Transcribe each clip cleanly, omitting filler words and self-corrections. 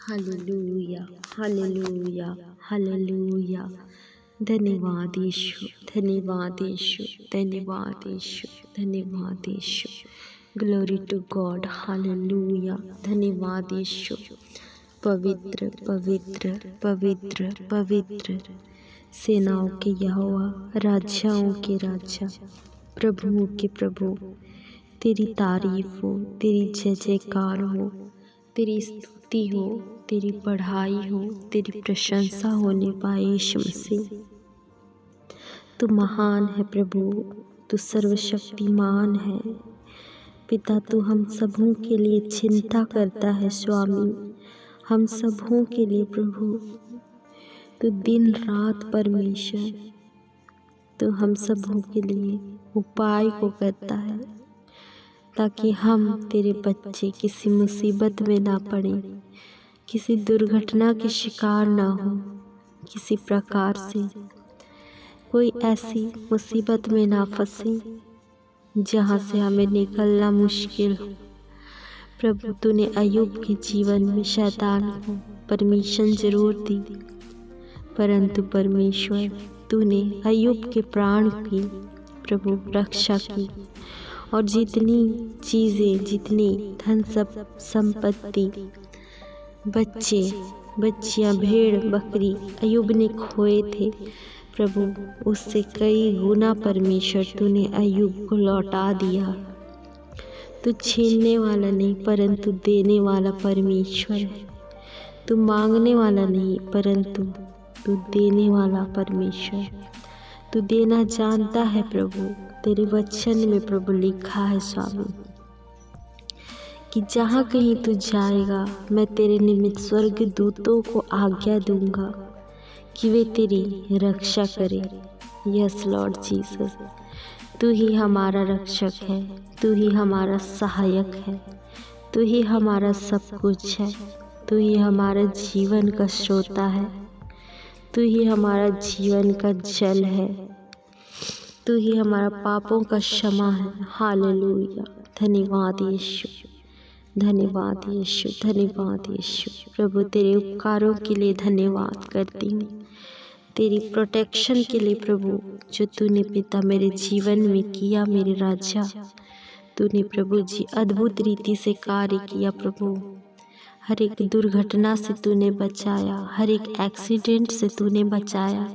Hallelujah, hallelujah, hallelujah. धन्यवाद यीशु, धन्यवाद यीशु, धन्यवाद यीशु, धन्यवाद Yeshu. Glory to God, hallelujah. धन्यवाद यीशु। पवित्र पवित्र पवित्र पवित्र, सेनाओं के यहोवा, राजाओं के राजा, प्रभुओं के प्रभु, तेरी तारीफ हो, तेरी जय जयकार हो, तेरी स्तुति हो, तेरी पढ़ाई हो, तेरी प्रशंसा होने पाए यीशु मसीह। तू महान है प्रभु, तू सर्वशक्तिमान है पिता। तू हम सबों के लिए चिंता करता है स्वामी, हम सबों के लिए प्रभु। तू दिन रात परमेश्वर, तू हम सबों के लिए उपाय को करता है ताकि हम तेरे बच्चे किसी मुसीबत में ना पड़े, किसी दुर्घटना के शिकार ना हो, किसी प्रकार से कोई ऐसी मुसीबत में ना फंसे जहाँ से हमें निकलना मुश्किल हो। प्रभु, तूने अय्यूब के जीवन में शैतान को परमिशन जरूर दी, परंतु परमेश्वर तूने अय्यूब के प्राण की प्रभु रक्षा की, और जितनी चीज़ें, जितनी धन संपत्ति, बच्चे बच्चियां, भेड़ बकरी अय्यूब ने खोए थे प्रभु, उससे कई गुना परमेश्वर तूने अय्यूब को लौटा दिया। तू छीनने वाला नहीं परंतु देने वाला परमेश्वर है। तू मांगने वाला नहीं परंतु तू देने वाला परमेश्वर। तू देना जानता है प्रभु। तेरे वचन में प्रभु लिखा है स्वामी कि जहाँ कहीं तू जाएगा मैं तेरे निमित्त स्वर्ग दूतों को आज्ञा दूंगा कि वे तेरी रक्षा करें। यस लॉर्ड जीसस, तू ही हमारा रक्षक है, तू ही हमारा सहायक है, तू ही हमारा सब कुछ है, तू ही हमारा जीवन का श्रोता है, तू ही हमारा जीवन का जल है, तू ही हमारा पापों का क्षमा है। हालेलुया। धन्यवाद यीशु, धन्यवाद यीशु, धन्यवाद यीशु। प्रभु, तेरे उपकारों के लिए धन्यवाद करती हूँ, तेरी प्रोटेक्शन के लिए प्रभु, जो तूने पिता मेरे जीवन में किया। मेरे राजा, तूने प्रभु जी अद्भुत रीति से कार्य किया प्रभु। हर एक दुर्घटना से तूने बचाया, हर एक एक्सीडेंट से तूने बचाया।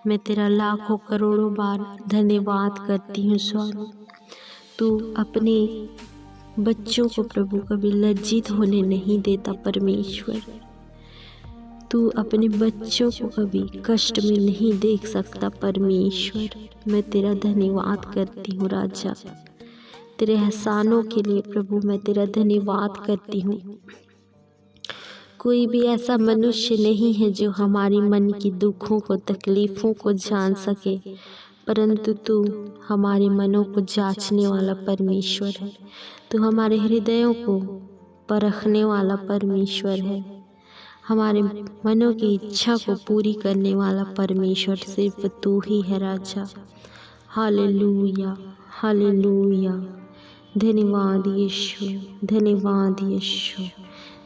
मैं तेरा लाखों करोड़ों बार धन्यवाद करती हूँ स्वामी। तू अपने बच्चों को प्रभु कभी लज्जित होने नहीं देता परमेश्वर। तू अपने बच्चों को कभी कष्ट में नहीं देख सकता परमेश्वर। मैं तेरा धन्यवाद करती हूँ राजा। तेरे एहसानों के लिए प्रभु मैं तेरा धन्यवाद करती हूँ। कोई भी ऐसा मनुष्य नहीं है जो हमारी मन की दुखों को, तकलीफ़ों को जान सके, परंतु तू हमारे मनों को जांचने वाला परमेश्वर है। तू हमारे हृदयों को परखने वाला परमेश्वर है। हमारे मनों की इच्छा को पूरी करने वाला परमेश्वर सिर्फ तू ही है राजा। Hallelujah, hallelujah. धन्यवाद यीशु, धन्यवाद यीशु,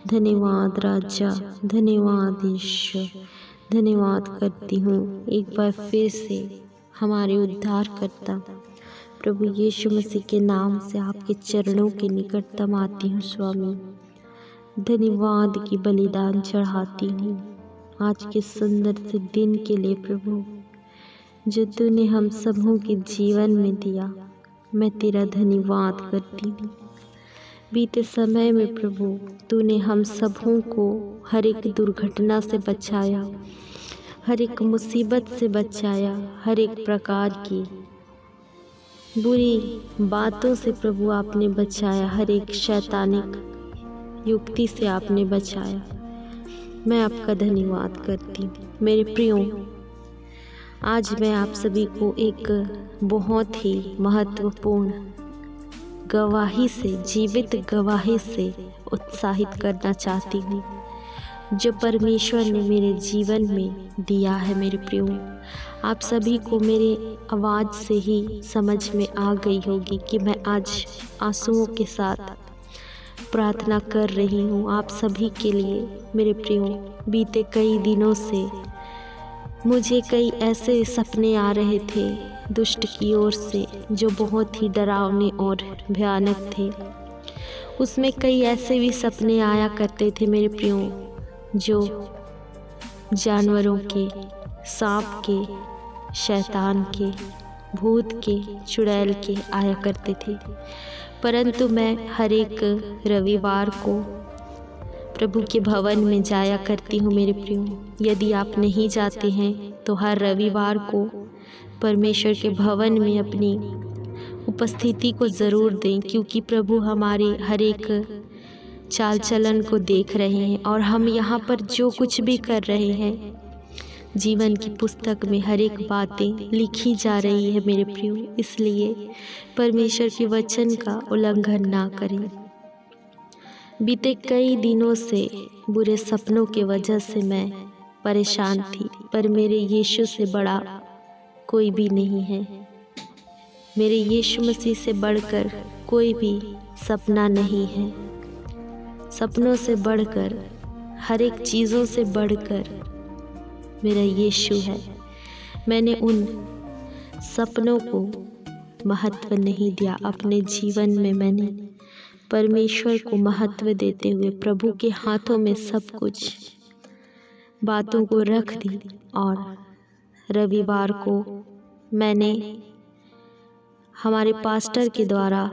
धन्यवाद राजा, धन्यवाद यीशु। धन्यवाद करती हूँ एक बार फिर से हमारे उद्धारकर्ता प्रभु यीशु मसीह के नाम से आपके चरणों के निकटतम आती हूँ स्वामी। धन्यवाद की बलिदान चढ़ाती हूँ आज के सुंदर से दिन के लिए प्रभु, जो तूने हम सबों के जीवन में दिया। मैं तेरा धन्यवाद करती हूँ। बीते समय में प्रभु तूने हम सबों को हर एक दुर्घटना से बचाया, हर एक मुसीबत से बचाया, हर एक प्रकार की बुरी बातों से प्रभु आपने बचाया, हर एक शैतानिक युक्ति से आपने बचाया। मैं आपका धन्यवाद करती हूँ। मेरे प्रियो, आज मैं आप सभी को एक बहुत ही महत्वपूर्ण गवाही से, जीवित गवाही से उत्साहित करना चाहती हूँ, जो परमेश्वर ने मेरे जीवन में दिया है। मेरे प्रियो, आप सभी को मेरे आवाज़ से ही समझ में आ गई होगी कि मैं आज आंसुओं के साथ प्रार्थना कर रही हूँ आप सभी के लिए। मेरे प्रियो, बीते कई दिनों से मुझे कई ऐसे सपने आ रहे थे दुष्ट की ओर से जो बहुत ही डरावने और भयानक थे। उसमें कई ऐसे भी सपने आया करते थे मेरे प्रियो, जो जानवरों के, सांप के, शैतान के, भूत के, चुड़ैल के आया करते थे। परंतु मैं हर एक रविवार को प्रभु के भवन में जाया करती हूँ मेरे प्रियो। यदि आप नहीं जाते हैं तो हर रविवार को परमेश्वर के भवन में अपनी उपस्थिति को ज़रूर दें, क्योंकि प्रभु हमारे हर एक चाल चलन को देख रहे हैं और हम यहाँ पर जो कुछ भी कर रहे हैं, जीवन की पुस्तक में हर एक बातें लिखी जा रही है मेरे प्रियो। इसलिए परमेश्वर के वचन का उल्लंघन ना करें। बीते कई दिनों से बुरे सपनों के वजह से मैं परेशान थी, पर मेरे यीशु से बड़ा कोई भी नहीं है। मेरे यीशु मसीह से बढ़कर कोई भी सपना नहीं है। सपनों से बढ़कर, हर एक चीज़ों से बढ़कर मेरा यीशु है। मैंने उन सपनों को महत्व नहीं दिया अपने जीवन में। मैंने परमेश्वर को महत्व देते हुए प्रभु के हाथों में सब कुछ बातों को रख दी और रविवार को मैंने हमारे पास्टर के द्वारा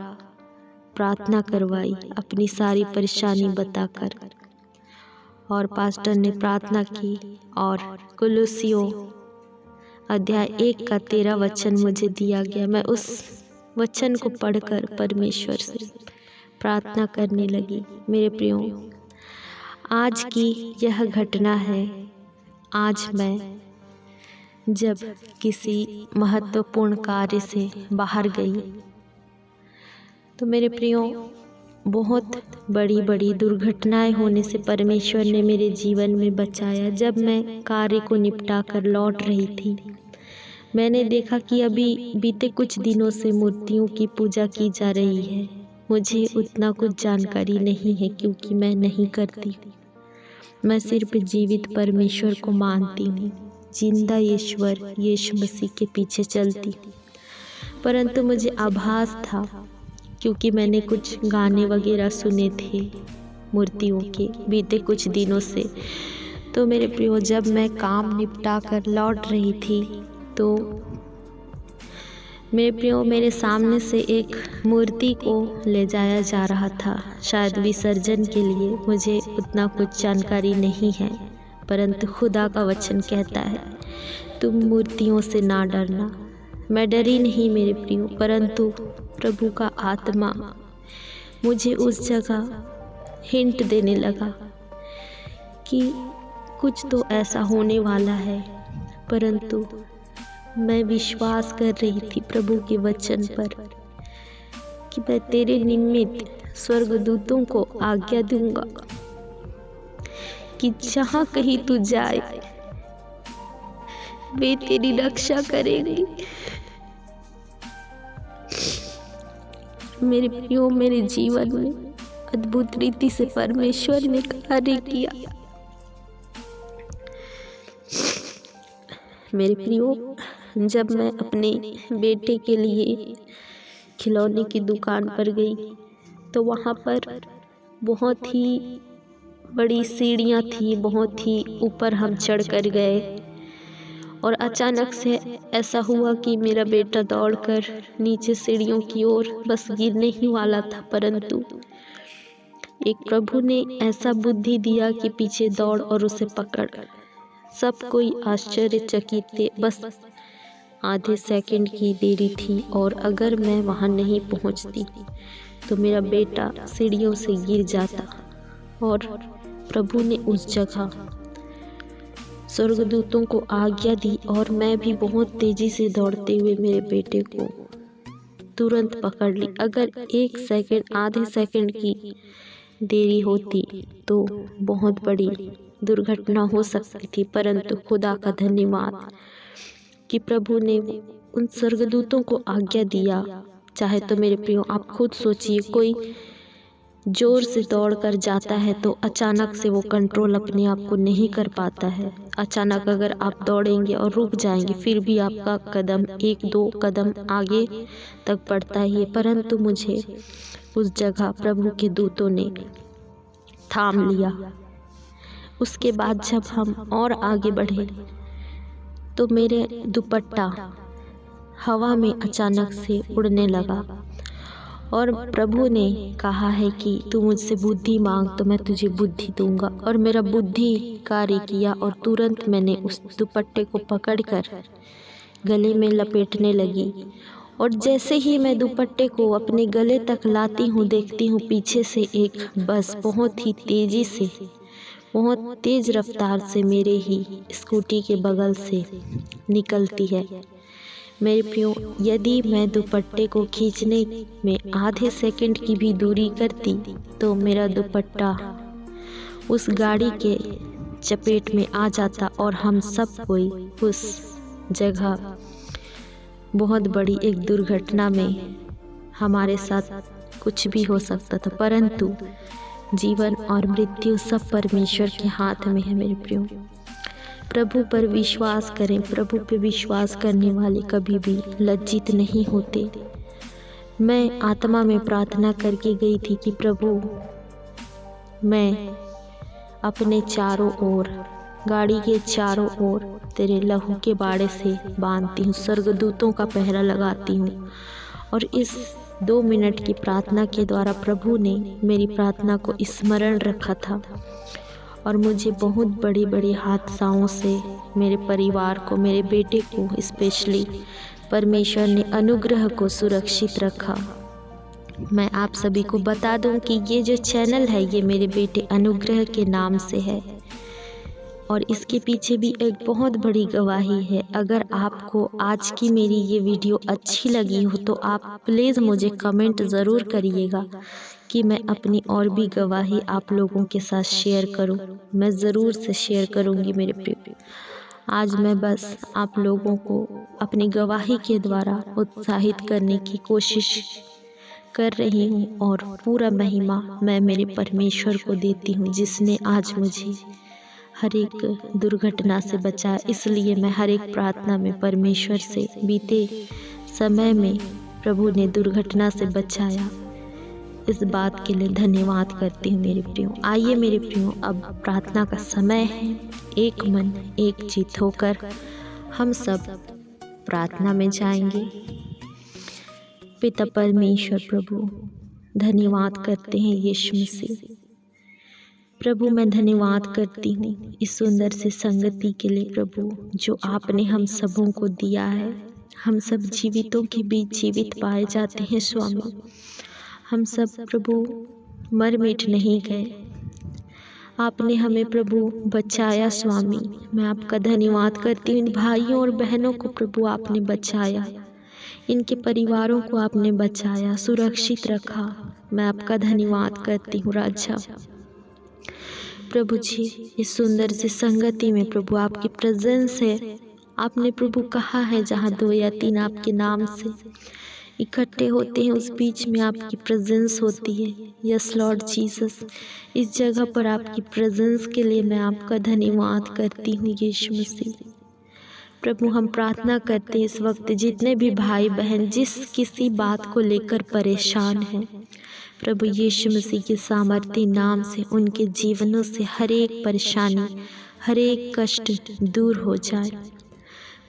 प्रार्थना करवाई अपनी सारी परेशानी बताकर, और पास्टर ने प्रार्थना की और कुलुस्सियों अध्याय 1 का 13 वचन मुझे दिया गया। मैं उस वचन को पढ़कर परमेश्वर से प्रार्थना करने लगी। मेरे प्रियो, आज की यह घटना है। आज मैं जब किसी महत्वपूर्ण कार्य से बाहर गई तो मेरे प्रियो, बहुत बड़ी बड़ी दुर्घटनाएं होने से परमेश्वर ने मेरे जीवन में बचाया। जब मैं कार्य को निपटा कर लौट रही थी, मैंने देखा कि अभी बीते कुछ दिनों से मूर्तियों की पूजा की जा रही है। मुझे उतना कुछ जानकारी नहीं है क्योंकि मैं नहीं करती। मैं सिर्फ जीवित परमेश्वर को मानती हूँ, जिंदा ईश्वर यीशु मसीह के पीछे चलती। परंतु मुझे आभास था, क्योंकि मैंने कुछ गाने वगैरह सुने थे मूर्तियों के बीते कुछ दिनों से। तो मेरे प्रियो, जब मैं काम निपटा कर लौट रही थी तो मेरे प्रियो, मेरे सामने से एक मूर्ति को ले जाया जा रहा था, शायद विसर्जन के लिए। मुझे उतना कुछ जानकारी नहीं है, परंतु खुदा का वचन कहता है, तुम मूर्तियों से ना डरना। मैं डरी नहीं मेरे प्रियो, परंतु प्रभु का आत्मा मुझे उस जगह हिंट देने लगा कि कुछ तो ऐसा होने वाला है। परंतु मैं विश्वास कर रही थी प्रभु के वचन पर कि मैं तेरे निमित्त स्वर्गदूतों को आज्ञा दूंगा कि जहाँ कहीं तू जाए वे तेरी रक्षा करेंगे। मेरे प्रियो, मेरे जीवन में अद्भुत रीति से परमेश्वर ने कार्य किया। मेरे प्रियो, जब मैं अपने बेटे के लिए खिलौने की दुकान पर गई तो वहाँ पर बहुत ही बड़ी सीढ़ियाँ थी, बहुत ही ऊपर हम चढ़ कर गए और अचानक से ऐसा हुआ कि मेरा बेटा दौड़कर नीचे सीढ़ियों की ओर बस गिरने ही वाला था, परंतु एक प्रभु ने ऐसा बुद्धि दिया कि पीछे दौड़ और उसे पकड़। सब कोई आश्चर्यचकित थे। बस आधे सेकंड की देरी थी और अगर मैं वहां नहीं पहुंचती तो मेरा बेटा सीढ़ियों से गिर जाता। और प्रभु ने उस जगह स्वर्गदूतों को आज्ञा दी और मैं भी बहुत तेजी से दौड़ते हुए मेरे बेटे को तुरंत पकड़ ली। अगर एक सेकंड, आधे सेकंड की देरी होती तो बहुत बड़ी दुर्घटना हो सकती थी, परंतु खुदा का धन्यवाद कि प्रभु ने उन स्वर्गदूतों को आज्ञा दिया। चाहे तो मेरे प्रियो, आप खुद सोचिए, कोई जोर से दौड़कर जाता है तो अचानक से वो कंट्रोल अपने आप को नहीं कर पाता है। अचानक अगर आप दौड़ेंगे और रुक जाएंगे फिर भी आपका कदम 1-2 कदम आगे तक बढ़ता ही है, परंतु मुझे उस जगह प्रभु के दूतों ने थाम लिया। उसके बाद जब हम और आगे बढ़े तो मेरे दुपट्टा हवा में अचानक से उड़ने लगा और प्रभु ने कहा है कि तू मुझसे बुद्धि मांग तो मैं तुझे बुद्धि दूंगा। और मेरा बुद्धि कार्य किया और तुरंत मैंने उस दुपट्टे को पकड़कर गले में लपेटने लगी। और जैसे ही मैं दुपट्टे को अपने गले तक लाती हूँ, देखती हूँ पीछे से एक बस बहुत ही तेज़ी से, बहुत तेज़ रफ्तार से मेरे ही स्कूटी के बगल से निकलती है। मेरे प्रियो, यदि मैं दुपट्टे को खींचने में आधे सेकंड की भी दूरी करती तो मेरा दुपट्टा उस गाड़ी के चपेट में आ जाता और हम सब कोई उस जगह बहुत बड़ी एक दुर्घटना में हमारे साथ कुछ भी हो सकता था। परंतु जीवन और मृत्यु सब परमेश्वर के हाथ में है। मेरे प्रियो, प्रभु पर विश्वास करें। प्रभु पर विश्वास करने वाले कभी भी लज्जित नहीं होते। मैं आत्मा में प्रार्थना करके गई थी कि प्रभु, मैं अपने चारों ओर, गाड़ी के चारों ओर तेरे लहू के बाड़े से बांधती हूँ, स्वर्गदूतों का पहरा लगाती हूँ। और इस 2 मिनट की प्रार्थना के द्वारा प्रभु ने मेरी प्रार्थना को स्मरण रखा था और मुझे बहुत बड़ी बड़ी हादसाओं से मेरे परिवार को, मेरे बेटे को स्पेशली परमेश्वर ने अनुग्रह को सुरक्षित रखा। मैं आप सभी को बता दूं कि ये जो चैनल है ये मेरे बेटे अनुग्रह के नाम से है और इसके पीछे भी एक बहुत बड़ी गवाही है। अगर आपको आज की मेरी ये वीडियो अच्छी लगी हो तो आप प्लीज़ मुझे कमेंट ज़रूर करिएगा कि मैं अपनी और भी गवाही आप लोगों के साथ शेयर करूं। मैं ज़रूर से शेयर करूंगी मेरे प्रिय। आज मैं बस आप लोगों को अपनी गवाही के द्वारा उत्साहित करने की कोशिश कर रही हूं और पूरा महिमा मैं मेरे परमेश्वर को देती हूं, जिसने आज मुझे हर एक दुर्घटना से बचाया। इसलिए मैं हर एक प्रार्थना में परमेश्वर से बीते समय में प्रभु ने दुर्घटना से बचाया, इस बात के लिए धन्यवाद करती हूँ मेरे प्रियो। आइए मेरे प्रियो, अब प्रार्थना का समय है। एक मन एक चित्त होकर हम सब प्रार्थना में जाएंगे। पिता परमेश्वर प्रभु, धन्यवाद करते हैं यीशु मसीह। प्रभु, मैं धन्यवाद करती हूँ इस सुंदर से संगति के लिए प्रभु, जो आपने हम सबों को दिया है। हम सब जीवितों के बीच जीवित पाए जाते हैं स्वामी। हम सब प्रभु मर मिट नहीं गए, आपने हमें प्रभु बचाया स्वामी। मैं आपका धन्यवाद करती हूँ। इन भाइयों और बहनों को प्रभु आपने बचाया, इनके परिवारों को आपने बचाया, सुरक्षित रखा। मैं आपका धन्यवाद करती हूँ राजा। प्रभु जी, इस सुंदर सी संगति में प्रभु आपकी प्रेजेंस है। आपने प्रभु कहा है जहाँ 2 या 3 आपके नाम से इकट्ठे होते हैं उस बीच में आपकी प्रेजेंस होती है। यस लॉर्ड जीसस, इस जगह पर आपकी प्रेजेंस के लिए मैं आपका धन्यवाद करती हूँ यीशु मसीह। प्रभु, हम प्रार्थना करते हैं इस वक्त जितने भी भाई बहन जिस किसी बात को लेकर परेशान हैं, प्रभु यीशु मसीह के सामर्थ्य नाम से उनके जीवनों से हर एक परेशानी, हर एक कष्ट दूर हो जाए।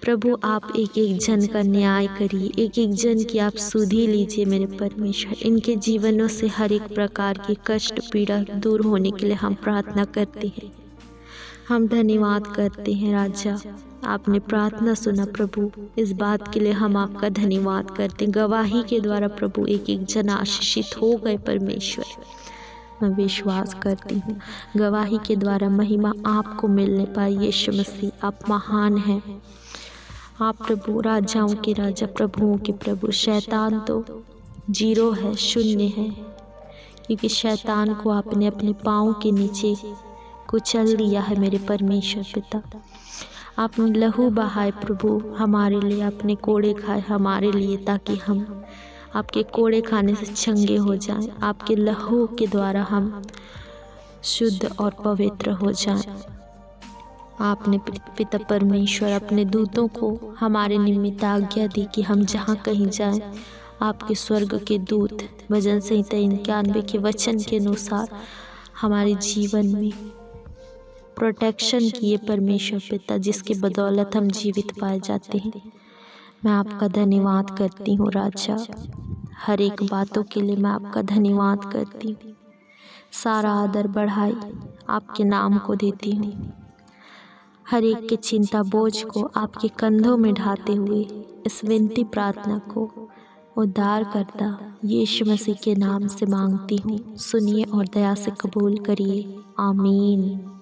प्रभु, आप एक एक जन का न्याय करिए, एक एक जन की आप सुधि लीजिए मेरे परमेश्वर। इनके जीवनों से हर एक प्रकार की कष्ट पीड़ा दूर होने के लिए हम प्रार्थना करते हैं। हम धन्यवाद करते हैं राजा, आपने प्रार्थना सुना प्रभु। इस बात के लिए हम आपका धन्यवाद करते हैं। गवाही के द्वारा प्रभु एक एक जन आशीषित हो गए परमेश्वर। मैं विश्वास करती हूँ गवाही के द्वारा महिमा आपको मिलने पाए। यीशु मसीह, आप महान हैं। आप प्रभु राजाओं के राजा, प्रभुओं के प्रभु। शैतान तो 0 है, 0 है, क्योंकि शैतान को आपने अपने पाँव के नीचे कुचल दिया है मेरे परमेश्वर पिता। आपने लहू बहाए प्रभु हमारे लिए, अपने कोड़े खाए हमारे लिए, ताकि हम आपके कोड़े खाने से चंगे हो जाएं, आपके लहू के द्वारा हम शुद्ध और पवित्र हो जाएं। आपने पिता परमेश्वर अपने दूतों को हमारे निमित्त आज्ञा दी कि हम जहाँ कहीं जाएं, आपके स्वर्ग के दूत भजन संहिता 91 के वचन के अनुसार हमारे जीवन में प्रोटेक्शन किए परमेश्वर पिता, जिसके बदौलत हम जीवित पाए जाते हैं। मैं आपका धन्यवाद करती हूँ राजा, हर एक बातों के लिए मैं आपका धन्यवाद करती हूँ। सारा आदर बढ़ाई आपके नाम को देती हूँ। हर एक के चिंता बोझ को आपके कंधों में ढाते हुए इस विनती प्रार्थना को उद्धारकर्ता यीशु मसीह के नाम से मांगती हूँ। सुनिए और दया से कबूल करिए। आमीन।